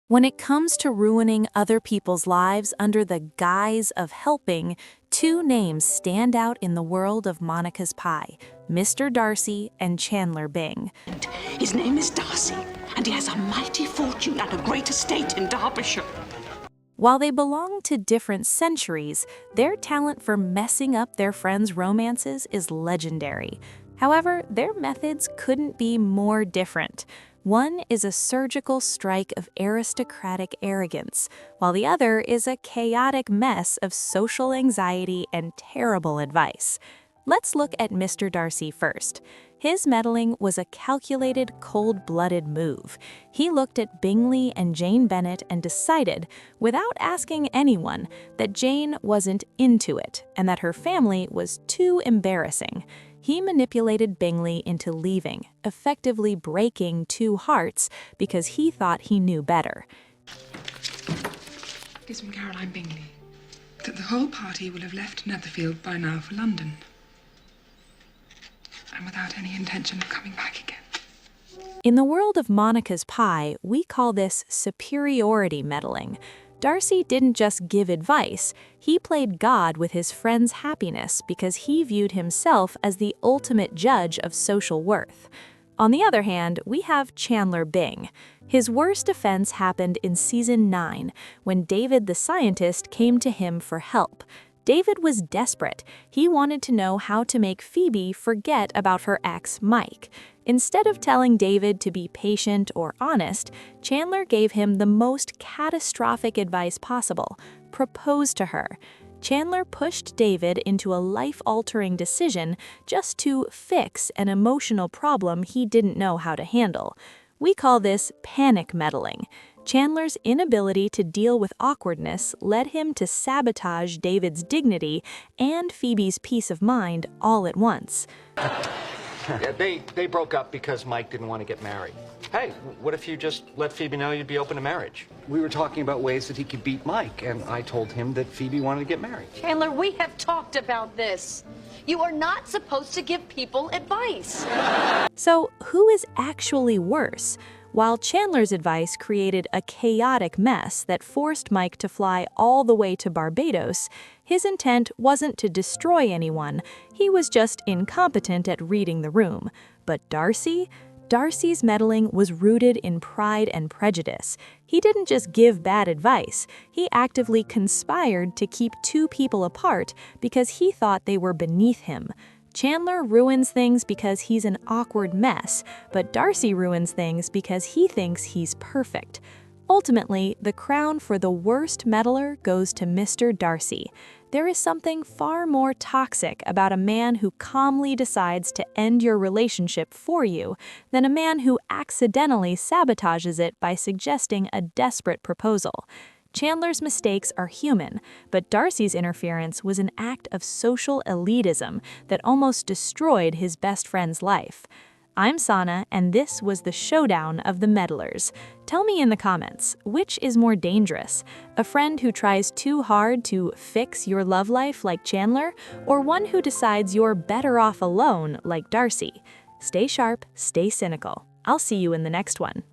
When it comes to ruining other people's lives under the guise of helping, two names stand out in the world of Monica's Pie: Mr. Darcy and Chandler Bing. His name is Darcy, and he has a mighty fortune and a great estate in Derbyshire. While they belong to different centuries, their talent for messing up their friends' romances is legendary. However, their methods couldn't be more different. One is a surgical strike of aristocratic arrogance, while the other is a chaotic mess of social anxiety and terrible advice. Let's look at Mr. Darcy first. His meddling was a calculated, cold-blooded move. He looked at Bingley and Jane Bennet and decided, without asking anyone, that Jane wasn't into it and that her family was too embarrassing. He manipulated Bingley into leaving, effectively breaking two hearts because he thought he knew better. It is from Caroline Bingley that the whole party will have left Netherfield by now for London, and without any intention of coming back again. In the world of Monica's Pie, we call this superiority meddling. Darcy didn't just give advice, he played God with his friend's happiness because he viewed himself as the ultimate judge of social worth. On the other hand, we have Chandler Bing. His worst offense happened in season 9, when David the scientist came to him for help. David was desperate. He wanted to know how to make Phoebe forget about her ex, Mike. Instead of telling David to be patient or honest, Chandler gave him the most catastrophic advice possible: propose to her. Chandler pushed David into a life-altering decision just to fix an emotional problem he didn't know how to handle. We call this panic meddling. Chandler's inability to deal with awkwardness led him to sabotage David's dignity and Phoebe's peace of mind all at once. Yeah, they broke up because Mike didn't want to get married. Hey, what if you just let Phoebe know you'd be open to marriage? We were talking about ways that he could beat Mike, and I told him that Phoebe wanted to get married. Chandler, we have talked about this. You are not supposed to give people advice. So, who is actually worse? While Chandler's advice created a chaotic mess that forced Mike to fly all the way to Barbados, his intent wasn't to destroy anyone, he was just incompetent at reading the room. But Darcy's meddling was rooted in pride and prejudice. He didn't just give bad advice, he actively conspired to keep two people apart because he thought they were beneath him. Chandler ruins things because he's an awkward mess, but Darcy ruins things because he thinks he's perfect. Ultimately, the crown for the worst meddler goes to Mr. Darcy. There is something far more toxic about a man who calmly decides to end your relationship for you than a man who accidentally sabotages it by suggesting a desperate proposal. Chandler's mistakes are human, but Darcy's interference was an act of social elitism that almost destroyed his best friend's life. I'm Sana, and this was the showdown of the meddlers. Tell me in the comments, which is more dangerous? A friend who tries too hard to fix your love life like Chandler, or one who decides you're better off alone like Darcy? Stay sharp, stay cynical. I'll see you in the next one.